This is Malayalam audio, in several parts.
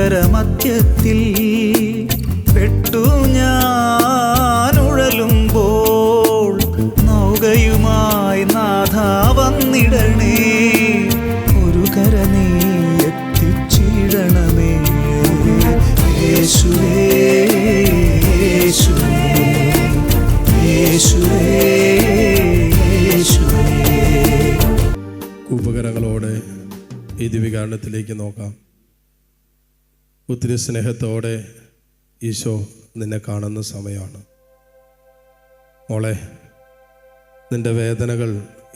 സാഗരമധ്യത്തിൽ പെട്ടു ഞാൻ ഉഴലുമ്പോൾ നൗകയുമായി നാഥ വന്നിടണേ. ഒരു കര നീ എത്തിച്ചിടണമേ. യേശുവേ യേശുവേ യേശുവേ യേശുവേ. ഉപകരണങ്ങളോടെ ഈ ദിവ്യകാരണത്തിലേക്ക് നോക്കാം. ഒത്തിരി സ്നേഹത്തോടെ ഈശോ നിന്നെ കാണുന്ന സമയമാണ്. മോളെ, നിൻ്റെ വേദനകൾ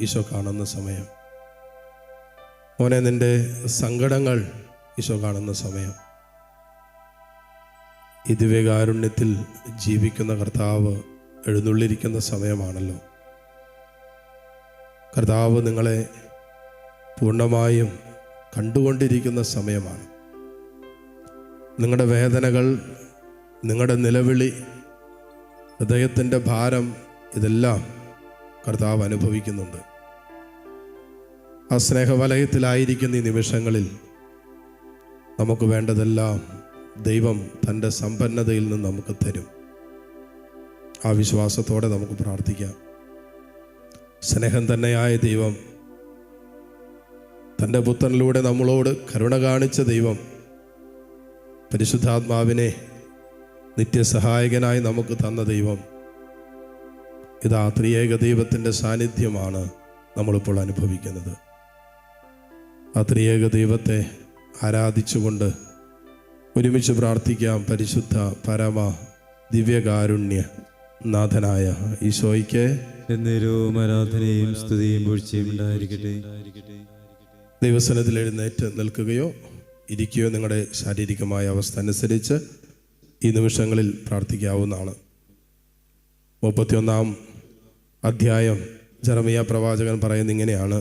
ഈശോ കാണുന്ന സമയം. മോനെ, നിൻ്റെ സങ്കടങ്ങൾ ഈശോ കാണുന്ന സമയം. ഈ ദിവ്യകാരുണ്യത്തിൽ ജീവിക്കുന്ന കർത്താവ് എഴുന്നള്ളിരിക്കുന്ന സമയമാണല്ലോ. കർത്താവ് നിങ്ങളെ പൂർണ്ണമായും കണ്ടുകൊണ്ടിരിക്കുന്ന സമയമാണ്. നിങ്ങളുടെ വേദനകൾ, നിങ്ങളുടെ നിലവിളി, ഹൃദയത്തിൻ്റെ ഭാരം, ഇതെല്ലാം കർത്താവ് അനുഭവിക്കുന്നുണ്ട്. ആ സ്നേഹവലയത്തിലായിരിക്കുന്ന ഈ നിമിഷങ്ങളിൽ നമുക്ക് വേണ്ടതെല്ലാം ദൈവം തൻ്റെ സമ്പന്നതയിൽ നിന്ന് നമുക്ക് തരും. ആ വിശ്വാസത്തോടെ നമുക്ക് പ്രാർത്ഥിക്കാം. സ്നേഹം തന്നെയായ ദൈവം, തൻ്റെ പുത്രനിലൂടെ നമ്മളോട് കരുണ കാണിച്ച ദൈവം, പരിശുദ്ധാത്മാവിനെ നിത്യസഹായകനായി നമുക്ക് തന്ന ദൈവം, ഇതാ ത്രിയേക ദൈവത്തിൻ്റെ സാന്നിധ്യമാണ് നമ്മളിപ്പോൾ അനുഭവിക്കുന്നത്. ആ ത്രിയേക ദൈവത്തെ ആരാധിച്ചുകൊണ്ട് ഒരുമിച്ച് പ്രാർത്ഥിക്കാം. പരിശുദ്ധ പരമ ദിവ്യകാരുണ്യ നാഥനായ ഈശോയ്ക്ക് എന്നേരവും ആരാധനയും സ്തുതിയും വീഴ്ചയും ഉണ്ടായിരിക്കട്ടെ. ദൈവസനത്തിൽ എഴുന്നേറ്റ് നിൽക്കുകയോ ഇരിക്കുകയോ നിങ്ങളുടെ ശാരീരികമായ അവസ്ഥ അനുസരിച്ച് ഈ നിമിഷങ്ങളിൽ പ്രാർത്ഥിക്കാവുന്നതാണ്. 31-ാം അധ്യായം ജെറമിയ പ്രവാചകൻ പറയുന്ന ഇങ്ങനെയാണ്: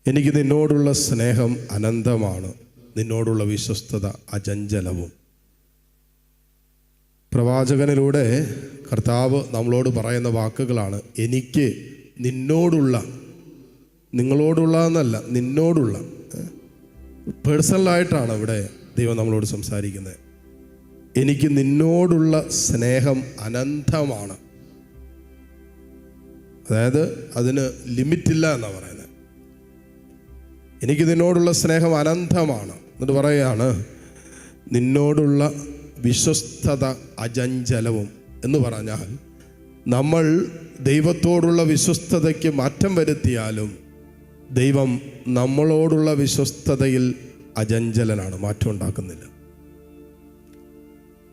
എനിക്ക് നിന്നോടുള്ള സ്നേഹം അനന്തമാണ്, നിന്നോടുള്ള വിശ്വസ്തത അചഞ്ചലവും. പ്രവാചകനിലൂടെ കർത്താവ് നമ്മളോട് പറയുന്ന വാക്കുകളാണ്. എനിക്ക് നിന്നോടുള്ള, നിങ്ങളോടുള്ള എന്നല്ല, നിന്നോടുള്ള. പേഴ്സണലായിട്ടാണ് ഇവിടെ ദൈവം നമ്മളോട് സംസാരിക്കുന്നത്. എനിക്ക് നിന്നോടുള്ള സ്നേഹം അനന്തമാണ്. അതായത് അതിന് ലിമിറ്റില്ല എന്നാണ് പറയുന്നത്. എനിക്ക് നിന്നോടുള്ള സ്നേഹം അനന്തമാണ്. എന്നിട്ട് പറയുകയാണ് നിന്നോടുള്ള വിശ്വസ്തത അചഞ്ചലവും. എന്ന് പറഞ്ഞാൽ നമ്മൾ ദൈവത്തോടുള്ള വിശ്വസ്തതയ്ക്ക് മാറ്റം വരുത്തിയാലും ദൈവം നമ്മളോടുള്ള വിശ്വസ്തതയിൽ അചഞ്ചലനാണ്, മാറ്റം ഉണ്ടാക്കുന്നില്ല.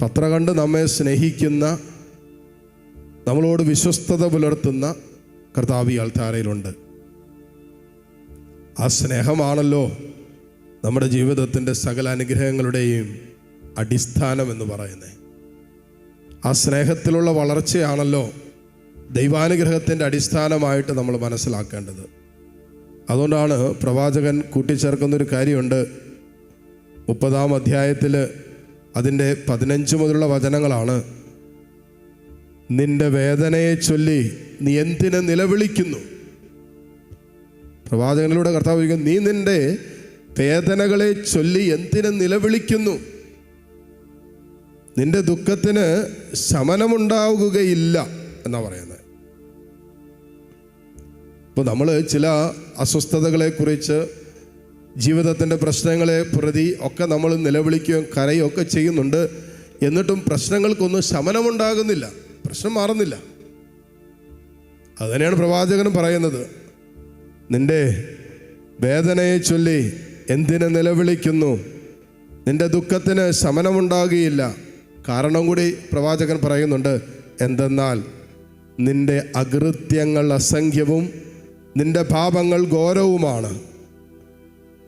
പത്ര കണ്ട് നമ്മെ സ്നേഹിക്കുന്ന, നമ്മളോട് വിശ്വസ്തത പുലർത്തുന്ന കർത്താവ് ഈ അൾത്താരയിലുണ്ട്. ആ സ്നേഹമാണല്ലോ നമ്മുടെ ജീവിതത്തിൻ്റെ സകല അനുഗ്രഹങ്ങളുടെയും അടിസ്ഥാനം എന്ന് പറയുന്നത്. ആ സ്നേഹത്തിലുള്ള വളർച്ചയാണല്ലോ ദൈവാനുഗ്രഹത്തിൻ്റെ അടിസ്ഥാനമായിട്ട് നമ്മൾ മനസ്സിലാക്കേണ്ടത്. അതുകൊണ്ടാണ് പ്രവാചകൻ കൂട്ടിച്ചേർക്കുന്നൊരു കാര്യമുണ്ട്. 30-ാം അധ്യായത്തിൽ അതിൻ്റെ 15 മുതലുള്ള വചനങ്ങളാണ്. നിന്റെ വേദനയെ ചൊല്ലി നീ എന്തിനെ നിലവിളിക്കുന്നു? പ്രവാചകനിലൂടെ കർത്താവ് ചോദിക്കുന്നു, നീ നിന്റെ വേദനകളെ ചൊല്ലി എന്തിനെ നിലവിളിക്കുന്നു? നിന്റെ ദുഃഖത്തിന് ശമനമുണ്ടാവുകയില്ല എന്നാ പറയുന്നത്. ഇപ്പോൾ നമ്മൾ ചില അസ്വസ്ഥതകളെക്കുറിച്ച്, ജീവിതത്തിൻ്റെ പ്രശ്നങ്ങളെ പ്രതി ഒക്കെ നമ്മൾ നിലവിളിക്കുകയും കരയുകയും ഒക്കെ ചെയ്യുന്നുണ്ട്. എന്നിട്ടും പ്രശ്നങ്ങൾക്കൊന്നും ശമനമുണ്ടാകുന്നില്ല, പ്രശ്നം മാറുന്നില്ല. അതുതന്നെയാണ് പ്രവാചകനും പറയുന്നത്. നിന്റെ വേദനയെ ചൊല്ലി എന്തിനെ നിലവിളിക്കുന്നു? നിന്റെ ദുഃഖത്തിന് ശമനമുണ്ടാകുകയില്ല. കാരണം കൂടി പ്രവാചകൻ പറയുന്നുണ്ട്. എന്തെന്നാൽ നിന്റെ അകൃത്യങ്ങൾ അസംഖ്യവും നിന്റെ പാപങ്ങൾ ഘോരവുമാണ്.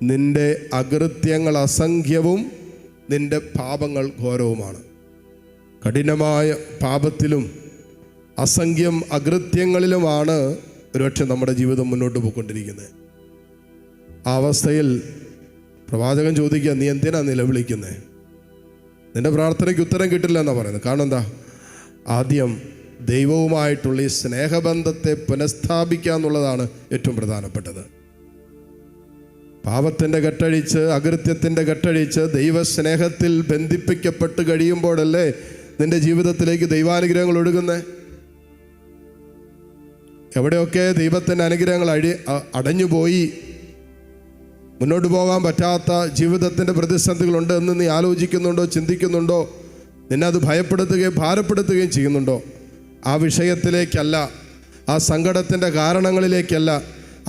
നിന്റെ അകൃത്യങ്ങൾ അസംഖ്യവും നിന്റെ പാപങ്ങൾ ഘോരവുമാണ്. കഠിനമായ പാപത്തിലും അസംഖ്യം അകൃത്യങ്ങളിലുമാണ് ഒരുപക്ഷെ നമ്മുടെ ജീവിതം മുന്നോട്ട് പോയിക്കൊണ്ടിരിക്കുന്നത്. ആ അവസ്ഥയിൽ പ്രവാചകൻ ചോദിക്കുക, നീ എന്തിനാ നിലവിളിക്കുന്നത്? നിന്റെ പ്രാർത്ഥനയ്ക്ക് ഉത്തരം കിട്ടില്ല എന്നാണ് പറയുന്നത്. കാരണം എന്താ? ആദ്യം ദൈവവുമായിട്ടുള്ള ഈ സ്നേഹബന്ധത്തെ പുനഃസ്ഥാപിക്കുക എന്നുള്ളതാണ് ഏറ്റവും പ്രധാനപ്പെട്ടത്. പാപത്തിൻ്റെ കെട്ടഴിച്ച്, അകൃത്യത്തിൻ്റെ കെട്ടഴിച്ച് ദൈവസ്നേഹത്തിൽ ബന്ധിപ്പിക്കപ്പെട്ട് കഴിയുമ്പോഴല്ലേ നിൻ്റെ ജീവിതത്തിലേക്ക് ദൈവാനുഗ്രഹങ്ങൾ ഒഴുകുന്നത്. എവിടെയൊക്കെ ദൈവത്തിൻ്റെ അനുഗ്രഹങ്ങൾ അടഞ്ഞുപോയി, മുന്നോട്ട് പോകാൻ പറ്റാത്ത ജീവിതത്തിൻ്റെ പ്രതിസന്ധികളുണ്ട് എന്ന് നീ ആലോചിക്കുന്നുണ്ടോ, ചിന്തിക്കുന്നുണ്ടോ, നിന്നെ അത് ഭയപ്പെടുത്തുകയും ഭാരപ്പെടുത്തുകയും ചെയ്യുന്നുണ്ടോ, ആ വിഷയത്തിലേക്കല്ല, ആ സങ്കടത്തിൻ്റെ കാരണങ്ങളിലേക്കല്ല,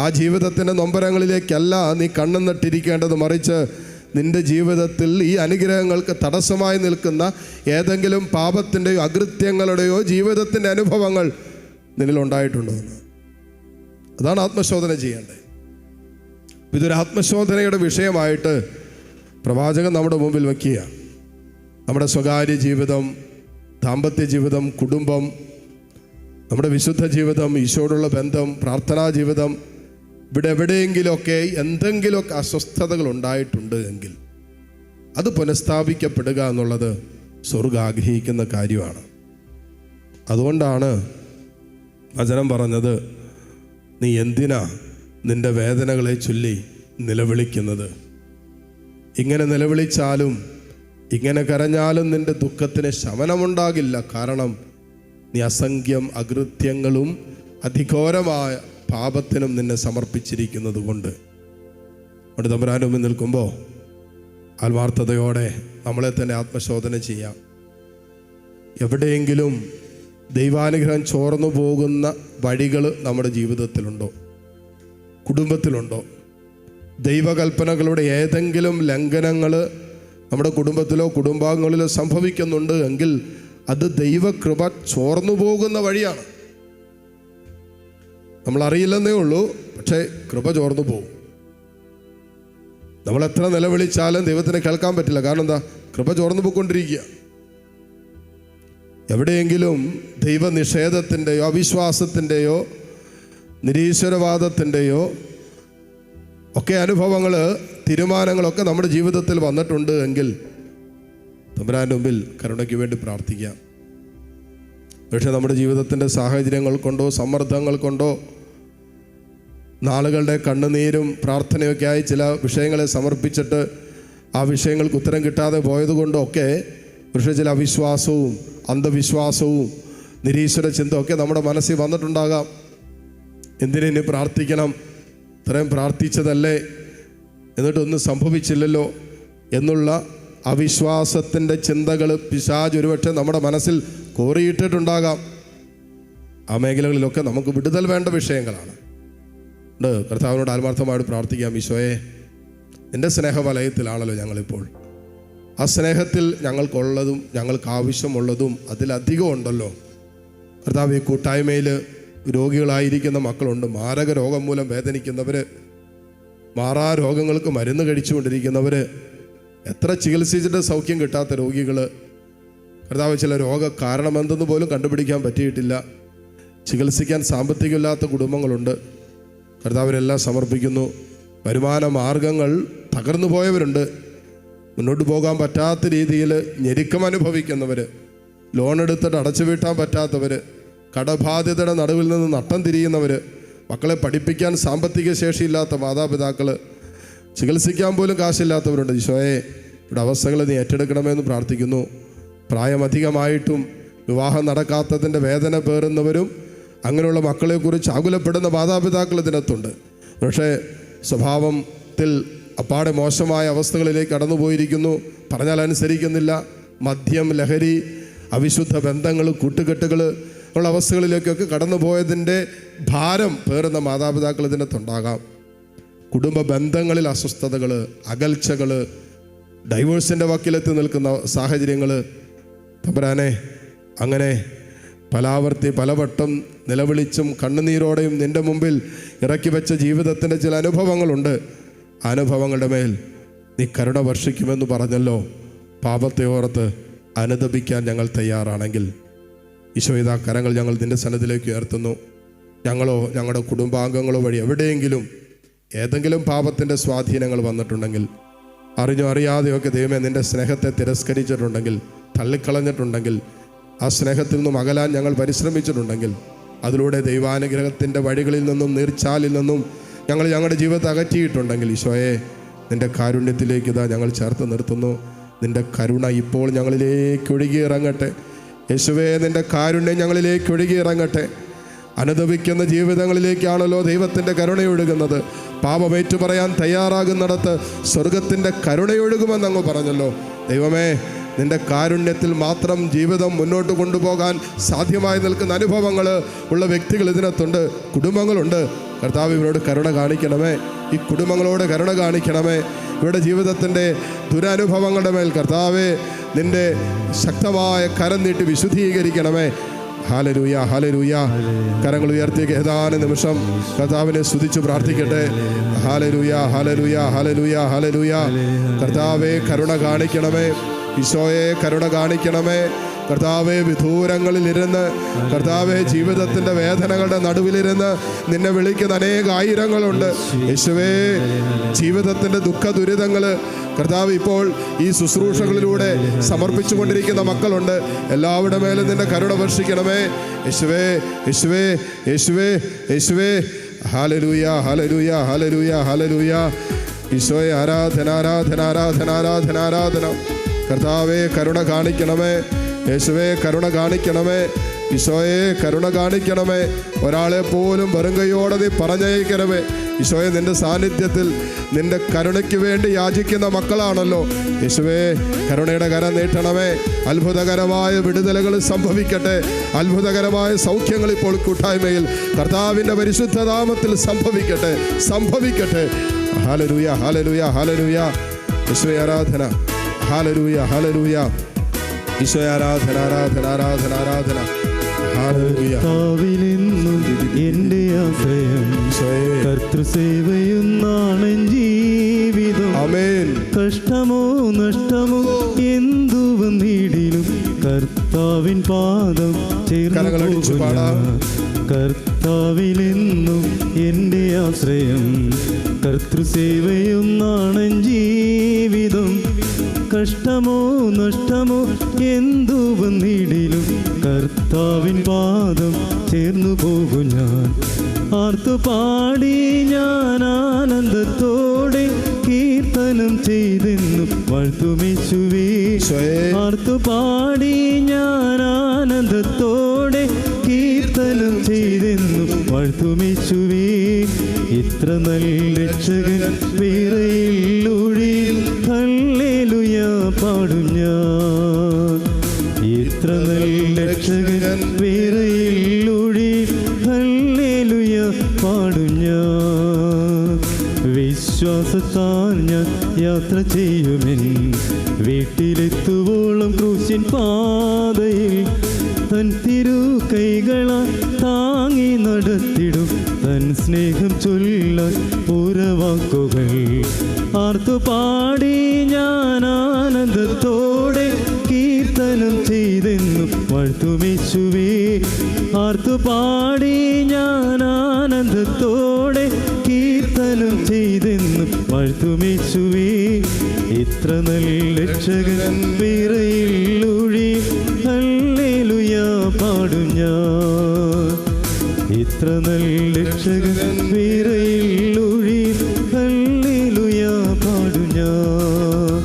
ആ ജീവിതത്തിൻ്റെ നൊമ്പരങ്ങളിലേക്കല്ല നീ കണ്ണുനട്ടിരിക്കേണ്ടത്. മറിച്ച് നിൻ്റെ ജീവിതത്തിൽ ഈ അനുഗ്രഹങ്ങൾക്ക് തടസ്സമായി നിൽക്കുന്ന ഏതെങ്കിലും പാപത്തിൻ്റെയോ അകൃത്യങ്ങളുടെയോ ജീവിതത്തിൻ്റെ അനുഭവങ്ങൾ നിന്നിലുണ്ടായിട്ടുണ്ടോ എന്ന്. അതാണ് ആത്മശോധന ചെയ്യേണ്ടത്. ഇതൊരു ആത്മശോധനയുടെ വിഷയമായിട്ട് പ്രവാചകൻ നമ്മുടെ മുമ്പിൽ വയ്ക്കുക. നമ്മുടെ സ്വകാര്യ ജീവിതം, ദാമ്പത്യ ജീവിതം, കുടുംബം, നമ്മുടെ വിശുദ്ധ ജീവിതം, ഈശോയോടുള്ള ബന്ധം, പ്രാർത്ഥനാ ജീവിതം, ഇവിടെ എവിടെയെങ്കിലുമൊക്കെ എന്തെങ്കിലുമൊക്കെ അസ്വസ്ഥതകൾ ഉണ്ടായിട്ടുണ്ട് എങ്കിൽ അത് പുനഃസ്ഥാപിക്കപ്പെടുക എന്നുള്ളത് സ്വർഗ്ഗം ആഗ്രഹിക്കുന്ന കാര്യമാണ്. അതുകൊണ്ടാണ് വചനം പറഞ്ഞത്, നീ എന്തിനാ നിൻ്റെ വേദനകളെ ചൊല്ലി നിലവിളിക്കുന്നത്? ഇങ്ങനെ നിലവിളിച്ചാലും ഇങ്ങനെ കരഞ്ഞാലും നിൻ്റെ ദുഃഖത്തിന് ശമനമുണ്ടാകില്ല. കാരണം നീ അസംഖ്യം അകൃത്യങ്ങളും അതിഘോരമായ പാപത്തിനും നിന്നെ സമർപ്പിച്ചിരിക്കുന്നത് കൊണ്ട്. അവിടെ തമ്പുരാന്റെ മുമ്പിൽ നിൽക്കുമ്പോൾ ആത്മാർത്ഥതയോടെ നമ്മളെ തന്നെ ആത്മശോധന ചെയ്യാം. എവിടെയെങ്കിലും ദൈവാനുഗ്രഹം ചോർന്നു പോകുന്ന വഴികൾ നമ്മുടെ ജീവിതത്തിലുണ്ടോ, കുടുംബത്തിലുണ്ടോ? ദൈവകൽപ്പനകളുടെ ഏതെങ്കിലും ലംഘനങ്ങൾ നമ്മുടെ കുടുംബത്തിലോ കുടുംബാംഗങ്ങളിലോ സംഭവിക്കുന്നുണ്ട് എങ്കിൽ അത് ദൈവകൃപ ചോർന്നു പോകുന്ന വഴിയാണ്. നമ്മളറിയില്ലെന്നേ ഉള്ളൂ, പക്ഷേ കൃപ ചോർന്നു പോകും. നമ്മൾ എത്ര നിലവിളിച്ചാലും ദൈവത്തിനെ കേൾക്കാൻ പറ്റില്ല. കാരണം എന്താ? കൃപ ചോർന്നു പോയിക്കൊണ്ടിരിക്കുക. എവിടെയെങ്കിലും ദൈവനിഷേധത്തിൻ്റെയോ അവിശ്വാസത്തിൻ്റെയോ നിരീശ്വരവാദത്തിൻ്റെയോ ഒക്കെ അനുഭവങ്ങൾ, തീരുമാനങ്ങളൊക്കെ നമ്മുടെ ജീവിതത്തിൽ വന്നിട്ടുണ്ട് എങ്കിൽ തമ്പുരാൻ്റെ മുമ്പിൽ കരുണയ്ക്ക് വേണ്ടി പ്രാർത്ഥിക്കാം. പക്ഷേ നമ്മുടെ ജീവിതത്തിൻ്റെ സാഹചര്യങ്ങൾ കൊണ്ടോ സമ്മർദ്ദങ്ങൾ കൊണ്ടോ നാളുകളുടെ കണ്ണുനീരും പ്രാർത്ഥനയൊക്കെ ആയി ചില വിഷയങ്ങളെ സമർപ്പിച്ചിട്ട് ആ വിഷയങ്ങൾക്ക് ഉത്തരം കിട്ടാതെ പോയതുകൊണ്ടൊക്കെ പക്ഷേ ചില അവിശ്വാസവും അന്ധവിശ്വാസവും നിരീശ്വര ചിന്തയൊക്കെ നമ്മുടെ മനസ്സിൽ വന്നിട്ടുണ്ടാകാം. എന്തിനി പ്രാർത്ഥിക്കണം, ഇത്രയും പ്രാർത്ഥിച്ചതല്ലേ, എന്നിട്ടൊന്നും സംഭവിച്ചില്ലല്ലോ എന്നുള്ള അവിശ്വാസത്തിൻ്റെ ചിന്തകൾ പിശാച് ഒരുപക്ഷെ നമ്മുടെ മനസ്സിൽ കോറിയിട്ടിട്ടുണ്ടാകാം. ആ മേഖലകളിലൊക്കെ നമുക്ക് വിടുതൽ വേണ്ട വിഷയങ്ങളാണ്. കർത്താവിനോട് ആത്മാർത്ഥമായിട്ട് പ്രാർത്ഥിക്കാം. ഈശോയെ, നിൻ്റെ സ്നേഹവലയത്തിലാണല്ലോ ഞങ്ങളിപ്പോൾ. ആ സ്നേഹത്തിൽ ഞങ്ങൾക്കുള്ളതും ഞങ്ങൾക്ക് ആവശ്യമുള്ളതും അതിലധികം ഉണ്ടല്ലോ. കർത്താവ്, ഈ കൂട്ടായ്മയിൽ രോഗികളായിരിക്കുന്ന മക്കളുണ്ട്, മാരക രോഗം മൂലം വേദനിക്കുന്നവർ, മാറാ രോഗങ്ങൾക്ക് മരുന്ന് കഴിച്ചുകൊണ്ടിരിക്കുന്നവർ, എത്ര ചികിത്സിച്ചിട്ട് സൗഖ്യം കിട്ടാത്ത രോഗികൾ. കർത്താവ്, ചില രോഗ കാരണമെന്തെന്ന് പോലും കണ്ടുപിടിക്കാൻ പറ്റിയിട്ടില്ല. ചികിത്സിക്കാൻ സാമ്പത്തികമില്ലാത്ത കുടുംബങ്ങളുണ്ട്. കർത്താവിനെല്ലാം സമർപ്പിക്കുന്നു. വരുമാന മാർഗങ്ങൾ തകർന്നു പോയവരുണ്ട്. മുന്നോട്ട് പോകാൻ പറ്റാത്ത രീതിയിൽ ഞെരുക്കം അനുഭവിക്കുന്നവർ, ലോൺ എടുത്തിട്ട് അടച്ചു വീട്ടാൻ പറ്റാത്തവർ, കടബാധ്യതയുടെ നടുവിൽ നിന്ന് നട്ടം തിരിയുന്നവർ, മക്കളെ പഠിപ്പിക്കാൻ സാമ്പത്തിക ശേഷിയില്ലാത്ത മാതാപിതാക്കൾ, ചികിത്സിക്കാൻ പോലും കാശില്ലാത്തവരുണ്ട്. ഈശോയെ, ഇവിടെ അവസ്ഥകൾ നീ ഏറ്റെടുക്കണമെന്ന് പ്രാർത്ഥിക്കുന്നു. പ്രായമധികമായിട്ടും വിവാഹം നടക്കാത്തതിൻ്റെ വേദന പേറുന്നവരും അങ്ങനെയുള്ള മക്കളെക്കുറിച്ച് ആകുലപ്പെടുന്ന മാതാപിതാക്കൾ ഇതിനകത്തുണ്ട്. പക്ഷേ സ്വഭാവത്തിൽ അപ്പാടെ മോശമായ അവസ്ഥകളിലേക്ക് കടന്നുപോയിരിക്കുന്നു. പറഞ്ഞാൽ അനുസരിക്കുന്നില്ല. മദ്യം, ലഹരി, അവിശുദ്ധ ബന്ധങ്ങൾ, കൂട്ടുകെട്ടുകൾ ഉള്ള അവസ്ഥകളിലേക്കൊക്കെ കടന്നുപോയതിൻ്റെ ഭാരം പേറുന്ന മാതാപിതാക്കൾ ഇതിനകത്തുണ്ടാകാം. കുടുംബ ബന്ധങ്ങളിൽ അസ്വസ്ഥതകൾ, അകൽച്ചകൾ, ഡൈവേഴ്സിൻ്റെ വക്കിലെത്തി നിൽക്കുന്ന സാഹചര്യങ്ങൾ. തമ്പുരാനെ, അങ്ങനെ പലാവർത്തി പലവട്ടം നിലവിളിച്ചും കണ്ണുനീരോടെയും നിൻ്റെ മുമ്പിൽ ഇറക്കി വെച്ച ജീവിതത്തിൻ്റെ ചില അനുഭവങ്ങളുണ്ട്. അനുഭവങ്ങളുടെ മേൽ നീ കരുണ വർഷിക്കുമെന്ന് പറഞ്ഞല്ലോ. പാപത്തെ ഓർത്ത് അനുദപിക്കാൻ ഞങ്ങൾ തയ്യാറാണെങ്കിൽ ഈശോയിതാ കരങ്ങൾ ഞങ്ങൾ നിൻ്റെ സന്നിധിയിലേക്ക് ഉയർത്തുന്നു. ഞങ്ങളോ ഞങ്ങളുടെ കുടുംബാംഗങ്ങളോ വഴി എവിടെയെങ്കിലും ഏതെങ്കിലും പാപത്തിൻ്റെ സ്വാധീനങ്ങൾ വന്നിട്ടുണ്ടെങ്കിൽ, അറിഞ്ഞോ അറിയാതെയൊക്കെ ദൈവമേ നിൻ്റെ സ്നേഹത്തെ തിരസ്കരിച്ചിട്ടുണ്ടെങ്കിൽ, തള്ളിക്കളഞ്ഞിട്ടുണ്ടെങ്കിൽ, ആ സ്നേഹത്തിൽ നിന്നും അകലാൻ ഞങ്ങൾ പരിശ്രമിച്ചിട്ടുണ്ടെങ്കിൽ, അതിലൂടെ ദൈവാനുഗ്രഹത്തിൻ്റെ വഴികളിൽ നിന്നും നീർച്ചാലിൽ നിന്നും ഞങ്ങൾ ഞങ്ങളുടെ ജീവിതത്തെ അകറ്റിയിട്ടുണ്ടെങ്കിൽ ഈശോയെ നിൻ്റെ കാരുണ്യത്തിലേക്ക് ഇതാ ഞങ്ങൾ ചേർത്ത് നിർത്തുന്നു. നിൻ്റെ കരുണ ഇപ്പോൾ ഞങ്ങളിലേക്ക് ഒഴുകിയിറങ്ങട്ടെ യേശുവേ. നിൻ്റെ കാരുണ്യം ഞങ്ങളിലേക്ക് ഒഴുകിയിറങ്ങട്ടെ. അനുദപിക്കുന്ന ജീവിതങ്ങളിലേക്കാണല്ലോ ദൈവത്തിൻ്റെ കരുണയൊഴുകുന്നത്. പാപമേറ്റു പറയാൻ തയ്യാറാകുന്നിടത്ത് സ്വർഗത്തിൻ്റെ കരുണയൊഴുകുമെന്നങ്ങ് പറഞ്ഞല്ലോ. ദൈവമേ, നിൻ്റെ കാരുണ്യത്തിൽ മാത്രം ജീവിതം മുന്നോട്ട് കൊണ്ടുപോകാൻ സാധ്യമായി നിൽക്കുന്ന അനുഭവങ്ങൾ ഉള്ള വ്യക്തികൾ ഇതിനകത്തുണ്ട്, കുടുംബങ്ങളുണ്ട്. കർത്താവ് ഇവരോട് കരുണ കാണിക്കണമേ. ഈ കുടുംബങ്ങളോട് കരുണ കാണിക്കണമേ. ഇവരുടെ ജീവിതത്തിൻ്റെ ദുരനുഭവങ്ങളുടെ മേൽ കർത്താവേ നിൻ്റെ ശക്തമായ കരം നീട്ടി വിശുദ്ധീകരിക്കണമേ. Hallelujah, hallelujah. കരങ്ങൾ ഉയർത്തി ഏതാനും നിമിഷം കർത്താവിനെ സ്തുതിച്ച് പ്രാർത്ഥിക്കട്ടെ. Hallelujah, hallelujah, hallelujah, hallelujah. കർത്താവേ കരുണ കാണിക്കണമേ. ഈശോയെ കരുണ കാണിക്കണമേ. കർത്താവെ, വിദൂരങ്ങളിലിരുന്ന് കർത്താവെ ജീവിതത്തിൻ്റെ വേദനകളുടെ നടുവിലിരുന്ന് നിന്നെ വിളിക്കുന്ന അനേകായിരങ്ങളുണ്ട്. യേശുവേ, ജീവിതത്തിൻ്റെ ദുഃഖ ദുരിതങ്ങൾ കർത്താവ് ഇപ്പോൾ ഈ ശുശ്രൂഷകളിലൂടെ സമർപ്പിച്ചു കൊണ്ടിരിക്കുന്ന മക്കളുണ്ട്. എല്ലാവരുടെ മേലും നിന്റെ കരുണ വർഷിക്കണമേ. യേശുവേ, യേശുവേ, യേശുവേ, യേശുവേ. Hallelujah, hallelujah, hallelujah, hallelujah. ഈശോയെ ആരാധന, ആരാധന, ആരാധന, ആരാധന, ആരാധന. കർത്താവെ കരുണ കാണിക്കണമേ. യേശുവേ കരുണ കാണിക്കണമേ. ഈശോയെ കരുണ കാണിക്കണമേ. ഒരാളെ പോലും വെറുങ്കയോടെ നീ പറഞ്ഞയക്കണമേ. ഈശോയെ, നിൻ്റെ സാന്നിധ്യത്തിൽ നിൻ്റെ കരുണയ്ക്ക് വേണ്ടി യാചിക്കുന്ന മക്കളാണല്ലോ. യേശുവേ, കരുണയുടെ കരം നീട്ടണമേ. അത്ഭുതകരമായ വിടുതലുകൾ സംഭവിക്കട്ടെ. അത്ഭുതകരമായ സൗഖ്യങ്ങൾ ഇപ്പോൾ കൂട്ടായ്മയിൽ കർത്താവിൻ്റെ പരിശുദ്ധ നാമത്തിൽ സംഭവിക്കട്ടെ, സംഭവിക്കട്ടെ. Hallelujah, hallelujah, hallelujah. യേശുവേ ആരാധന. Hallelujah, hallelujah. ഈശോയെ ആരാധന, ആരാധന, ആരാധന, ആരാധന. കർത്താവിലെന്നും എൻ്റെ ആശ്രയം, കർത്തൃസേവയും നാളൻ ജീവിതം. ആമേൻ. കഷ്ടമോ നഷ്ടമോ എന്തു വന്നിടിലും കർത്താവിൻ പാദം ചേർന്നു പോകാം. കർത്താവിലെന്നും എൻ്റെ ആശ്രയം, കർത്തൃസേവയും നാളൻ ജീവിതം. കഷ്ടമോ നഷ്ടമോ എന്തു വന്നിടിലും കർത്താവിൻ പാദം ചേർന്നു പോകും ഞാൻ. ആർത്തുപാടി ഞാൻ ആനന്ദത്തോടെ കീർത്തനം ചെയ്തെന്നും വാഴ്ത്തുമേശുവേ. ആർത്തുപാടി ഞാൻ ആനന്ദത്തോടെ കീർത്തനം ചെയ്തെന്നും വാഴ്ത്തുമേശുവേ. ഇത്ര നല്ല രക്ഷകൻ വേറെയില്ലൊഴിയിൽ ഹല്ലേലൂയ പാടും ഞാൻ. ഇത്ര നല്ല രക്ഷകൻ വേറെയില്ലൊഴിയിൽ ഹല്ലേലൂയ പാടും ഞാൻ. വിശ്വാസത്താൽ ഞാൻ യാത്ര ചെയ്യുമെൻ വീട്ടിലെത്തുവോളം ക്രൂശിൻ പാതയിൽ തൻ തിരു കൈകളാൽ താങ്ങി നടത്തിടും തൻ സ്നേഹം ചൊല്ലാൻ പുറവാക്കുകൾ. ആർത്തുപാടി ഞാൻ ആനന്ദത്തോടെ കീർത്തനം ചെയ്തെന്നും വാഴ്ത്തുമേശുവേ. ആർത്തുപാടി ഞാൻ ആനന്ദത്തോടെ കീർത്തനം ചെയ്തെന്നും വാഴ്ത്തുമേശുവേ. ഇത്ര നല്ല രക്ഷകൻ വേറെയില്ലൊഴിയിൽ ഹല്ലേലൂയ പാടും ഞാൻ. ഇത്ര നല്ല രക്ഷകൻ വേറെയില്ലൊഴിയിൽ ഹല്ലേലൂയ പാടും ഞാൻ.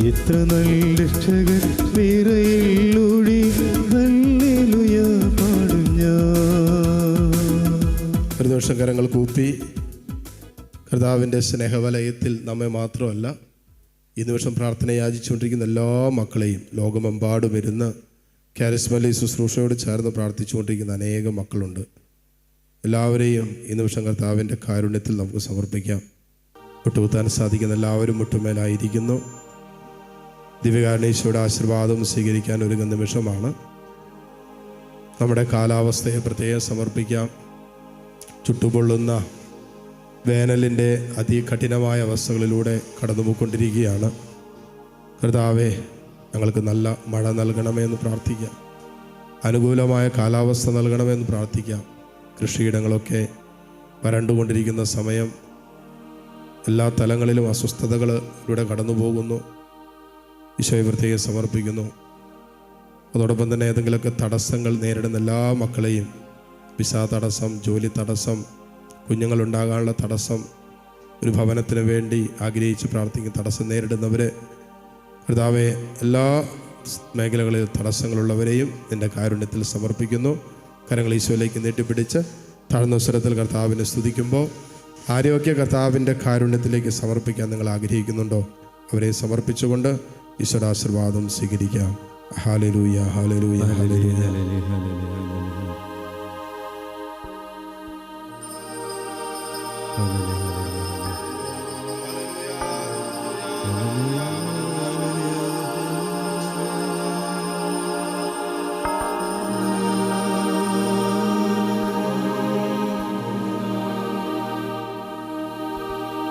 ഇത്ര നല്ല രക്ഷകൻ വേറെയില്ലൊഴിയിൽ ഹല്ലേലൂയ പാടും ഞാൻ. ഒരു നിമിഷം കരങ്ങൾ കൂപ്പി കർത്താവിൻ്റെ സ്നേഹവലയത്തിൽ നമ്മെ മാത്രമല്ല ഈ നിമിഷം പ്രാർത്ഥന യാചിച്ചുകൊണ്ടിരിക്കുന്ന എല്ലാ മക്കളെയും ലോകമെമ്പാടും ഇരുന്ന് കാരിസ്മലി ശുശ്രൂഷയോട് ചേർന്ന് പ്രാർത്ഥിച്ചുകൊണ്ടിരിക്കുന്ന അനേകം മക്കളുണ്ട്. എല്ലാവരെയും ഈ നിമിഷം കർത്താവിൻ്റെ കാരുണ്യത്തിൽ നമുക്ക് സമർപ്പിക്കാം. മുട്ടുകുത്താൻ സാധിക്കുന്ന എല്ലാവരും മുട്ടുമേലായിരിക്കുന്നു. ദിവ്യകാരുണ്യേശുവിടെ ആശീർവാദം സ്വീകരിക്കാൻ ഒരുങ്ങുന്ന നിമിഷമാണ്. നമ്മുടെ കാലാവസ്ഥയെ പ്രത്യേകം സമർപ്പിക്കാം. ചുട്ടുപൊള്ളുന്ന വേനലിൻ്റെ അതികഠിനമായ അവസ്ഥകളിലൂടെ കടന്നുപോയിക്കൊണ്ടിരിക്കുകയാണ്. കർത്താവേ, ഞങ്ങൾക്ക് നല്ല മഴ നൽകണമെന്ന് പ്രാർത്ഥിക്കാം. അനുകൂലമായ കാലാവസ്ഥ നൽകണമെന്ന് പ്രാർത്ഥിക്കാം. കൃഷിയിടങ്ങളൊക്കെ വരണ്ടുകൊണ്ടിരിക്കുന്ന സമയം, എല്ലാ തലങ്ങളിലും അസ്വസ്ഥതകളിലൂടെ കടന്നു പോകുന്നു. ഈശോയെ പ്രത്യേകം സമർപ്പിക്കുന്നു. അതോടൊപ്പം തന്നെ ഏതെങ്കിലുമൊക്കെ തടസ്സങ്ങൾ നേരിടുന്ന എല്ലാ മക്കളെയും, വിസ തടസ്സം, ജോലി തടസ്സം, കുഞ്ഞുങ്ങളുണ്ടാകാനുള്ള തടസ്സം, ഒരു ഭവനത്തിന് വേണ്ടി ആഗ്രഹിച്ച് പ്രാർത്ഥിക്കുന്ന തടസ്സം നേരിടുന്നവരെ കർത്താവെ, എല്ലാ മേഖലകളിൽ തടസ്സങ്ങളുള്ളവരെയും നിൻ്റെ കാരുണ്യത്തിൽ സമർപ്പിക്കുന്നു. കരങ്ങൾ ഈശോയിലേക്ക് നീട്ടിപ്പിടിച്ച് താഴ്ന്ന സ്വരത്തിൽ കർത്താവിനെ സ്തുതിക്കുമ്പോൾ ആരെയൊക്കെ കർത്താവിൻ്റെ കാരുണ്യത്തിലേക്ക് സമർപ്പിക്കാൻ നിങ്ങൾ ആഗ്രഹിക്കുന്നുണ്ടോ അവരെ സമർപ്പിച്ചുകൊണ്ട് ഈശോയുടെ ആശീർവാദം സ്വീകരിക്കാം. Hallelujah, hallelujah, hallelujah.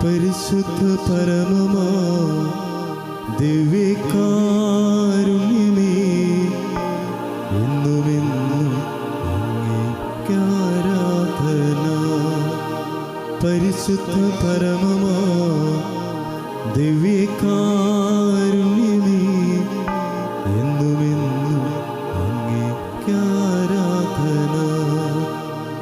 പരിശുദ്ധ പരമമാ ദിവ്യകാരുണ്യമേ, എന്നുമെന്നും അങ്ങേയ്ക്കാരാധന. പരിശുദ്ധ പരമമാ ദിവ്യകാരുണ്യമേ, എന്നുമെന്നും അങ്ങേയ്ക്കാരാധന.